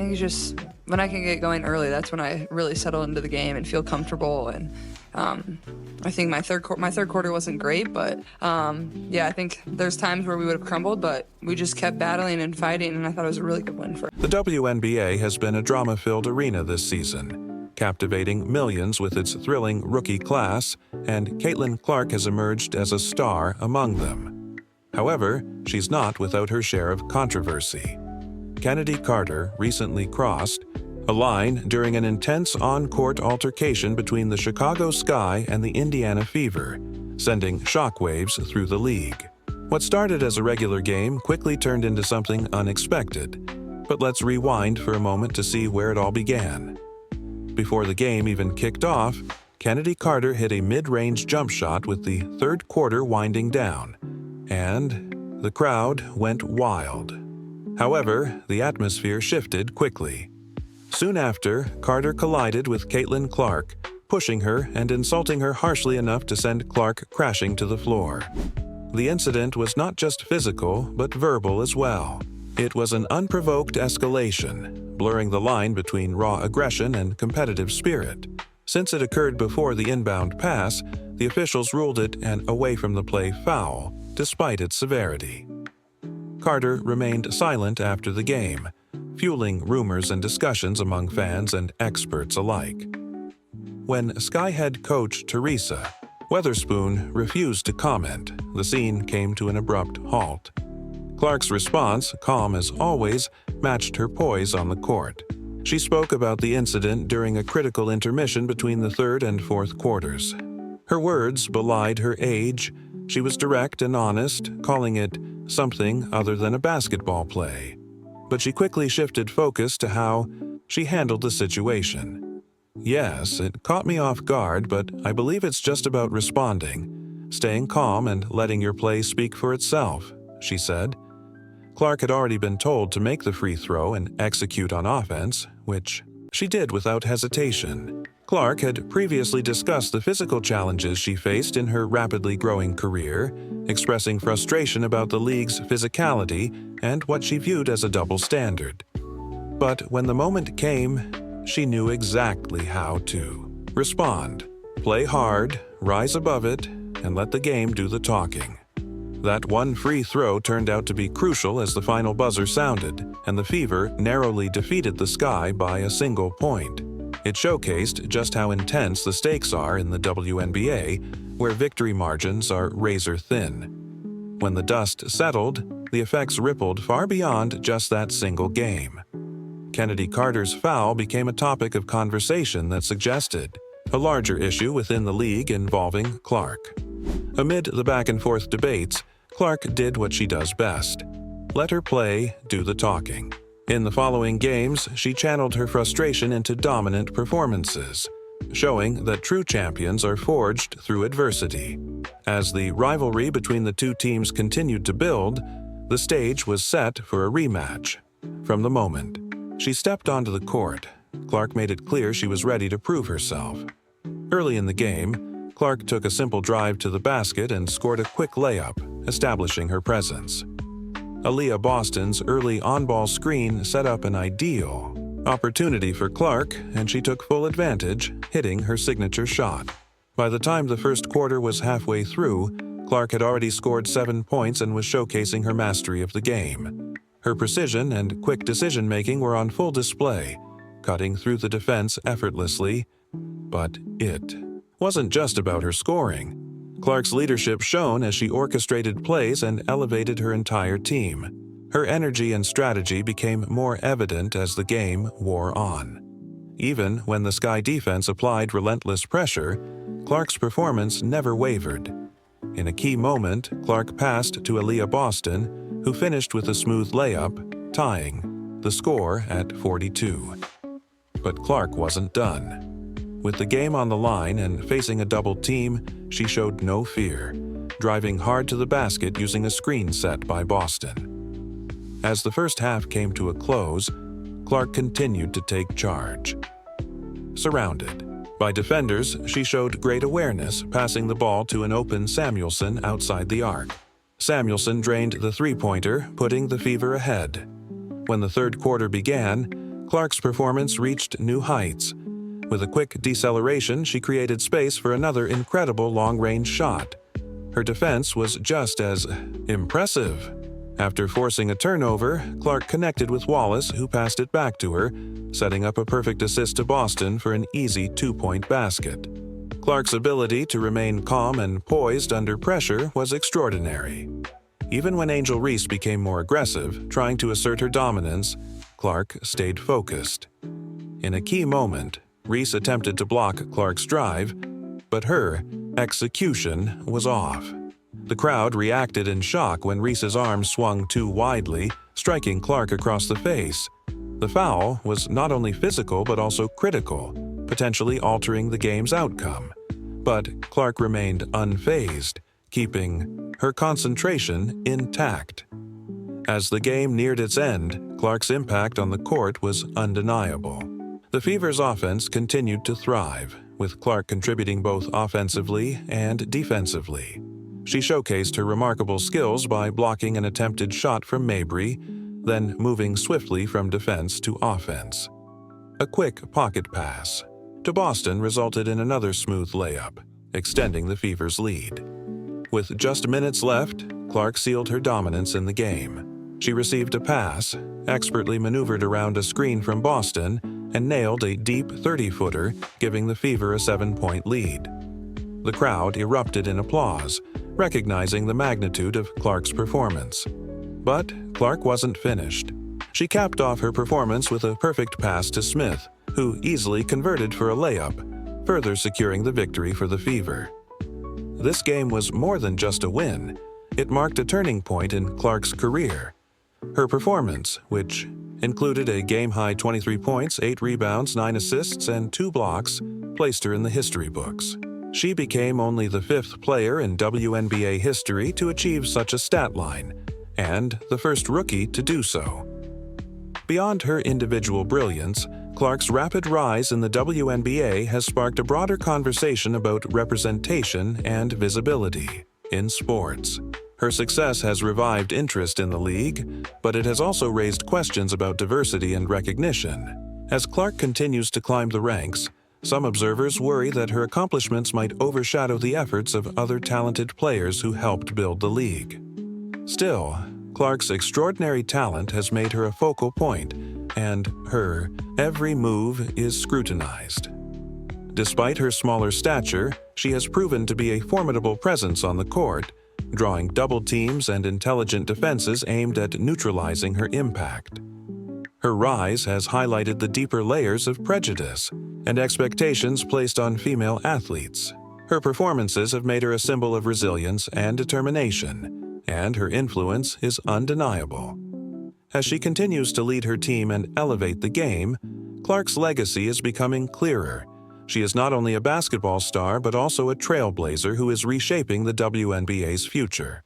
think it's just when I can get going early, that's when I really settle into the game and feel comfortable. And I think my third quarter wasn't great, but yeah, I think there's times where we would have crumbled, but we just kept battling and fighting, and I thought it was a really good win for us. The WNBA has been a drama-filled arena this season, captivating millions with its thrilling rookie class, and Caitlin Clark has emerged as a star among them. However, she's not without her share of controversy. Kennedy Carter recently crossed a line during an intense on-court altercation between the Chicago Sky and the Indiana Fever, sending shockwaves through the league. What started as a regular game quickly turned into something unexpected. But let's rewind for a moment to see where it all began. Before the game even kicked off, Kennedy Carter hit a mid-range jump shot with the third quarter winding down, and the crowd went wild. However, the atmosphere shifted quickly. Soon after, Carter collided with Caitlin Clark, pushing her and insulting her harshly enough to send Clark crashing to the floor. The incident was not just physical, but verbal as well. It was an unprovoked escalation, blurring the line between raw aggression and competitive spirit. Since it occurred before the inbound pass, the officials ruled it an away-from-the-play foul, despite its severity. Carter remained silent after the game, fueling rumors and discussions among fans and experts alike. When Sky head coach Teresa Weatherspoon refused to comment, the scene came to an abrupt halt. Clark's response, calm as always, matched her poise on the court. She spoke about the incident during a critical intermission between the third and fourth quarters. Her words belied her age. She was direct and honest, calling it something other than a basketball play. But she quickly shifted focus to how she handled the situation. Yes, it caught me off guard, but I believe it's just about responding, staying calm and letting your play speak for itself, she said. Clark had already been told to make the free throw and execute on offense, which she did without hesitation. Clark had previously discussed the physical challenges she faced in her rapidly growing career, expressing frustration about the league's physicality and what she viewed as a double standard. But when the moment came, she knew exactly how to respond, play hard, rise above it, and let the game do the talking. That one free throw turned out to be crucial as the final buzzer sounded, and the Fever narrowly defeated the Sky by a single point. It showcased just how intense the stakes are in the WNBA, where victory margins are razor thin. When the dust settled, the effects rippled far beyond just that single game. Kennedy Carter's foul became a topic of conversation that suggested a larger issue within the league involving Clark. Amid the back-and-forth debates, Clark did what she does best: let her play do the talking. In the following games, she channeled her frustration into dominant performances, showing that true champions are forged through adversity. As the rivalry between the two teams continued to build, the stage was set for a rematch. From the moment she stepped onto the court, Clark made it clear she was ready to prove herself. Early in the game, Clark took a simple drive to the basket and scored a quick layup, establishing her presence. Aaliyah Boston's early on-ball screen set up an ideal opportunity for Clark, and she took full advantage, hitting her signature shot. By the time the first quarter was halfway through, Clark had already scored 7 points and was showcasing her mastery of the game. Her precision and quick decision-making were on full display, cutting through the defense effortlessly. But it wasn't just about her scoring. Clark's leadership shone as she orchestrated plays and elevated her entire team. Her energy and strategy became more evident as the game wore on. Even when the Sky defense applied relentless pressure, Clark's performance never wavered. In a key moment, Clark passed to Aaliyah Boston, who finished with a smooth layup, tying the score at 42. But Clark wasn't done. With the game on the line and facing a double team, she showed no fear, driving hard to the basket using a screen set by Boston. As the first half came to a close, Clark continued to take charge. Surrounded by defenders, she showed great awareness, passing the ball to an open Samuelson outside the arc. Samuelson drained the three-pointer, putting the Fever ahead. When the third quarter began, Clark's performance reached new heights. With a quick deceleration, she created space for another incredible long-range shot. Her defense was just as impressive. After forcing a turnover, Clark connected with Wallace, who passed it back to her, setting up a perfect assist to Boston for an easy 2-point basket. Clark's ability to remain calm and poised under pressure was extraordinary. Even when Angel Reese became more aggressive, trying to assert her dominance, Clark stayed focused. In a key moment, Reese attempted to block Clark's drive, but her execution was off. The crowd reacted in shock when Reese's arm swung too widely, striking Clark across the face. The foul was not only physical but also critical, potentially altering the game's outcome. But Clark remained unfazed, keeping her concentration intact. As the game neared its end, Clark's impact on the court was undeniable. The Fever's offense continued to thrive, with Clark contributing both offensively and defensively. She showcased her remarkable skills by blocking an attempted shot from Mabry, then moving swiftly from defense to offense. A quick pocket pass to Boston resulted in another smooth layup, extending the Fever's lead. With just minutes left, Clark sealed her dominance in the game. She received a pass, expertly maneuvered around a screen from Boston, and nailed a deep 30-footer, giving the Fever a 7-point lead. The crowd erupted in applause, recognizing the magnitude of Clark's performance. But Clark wasn't finished. She capped off her performance with a perfect pass to Smith, who easily converted for a layup, further securing the victory for the Fever. This game was more than just a win. It marked a turning point in Clark's career. Her performance, which included a game-high 23 points, 8 rebounds, 9 assists, and 2 blocks, placed her in the history books. She became only the 5th player in WNBA history to achieve such a stat line, and the first rookie to do so. Beyond her individual brilliance, Clark's rapid rise in the WNBA has sparked a broader conversation about representation and visibility in sports. Her success has revived interest in the league, but it has also raised questions about diversity and recognition. As Clark continues to climb the ranks, some observers worry that her accomplishments might overshadow the efforts of other talented players who helped build the league. Still, Clark's extraordinary talent has made her a focal point, and her every move is scrutinized. Despite her smaller stature, she has proven to be a formidable presence on the court, drawing double teams and intelligent defenses aimed at neutralizing her impact. Her rise has highlighted the deeper layers of prejudice and expectations placed on female athletes. Her performances have made her a symbol of resilience and determination, and her influence is undeniable. As she continues to lead her team and elevate the game, Clark's legacy is becoming clearer. She is not only a basketball star but also a trailblazer who is reshaping the WNBA's future.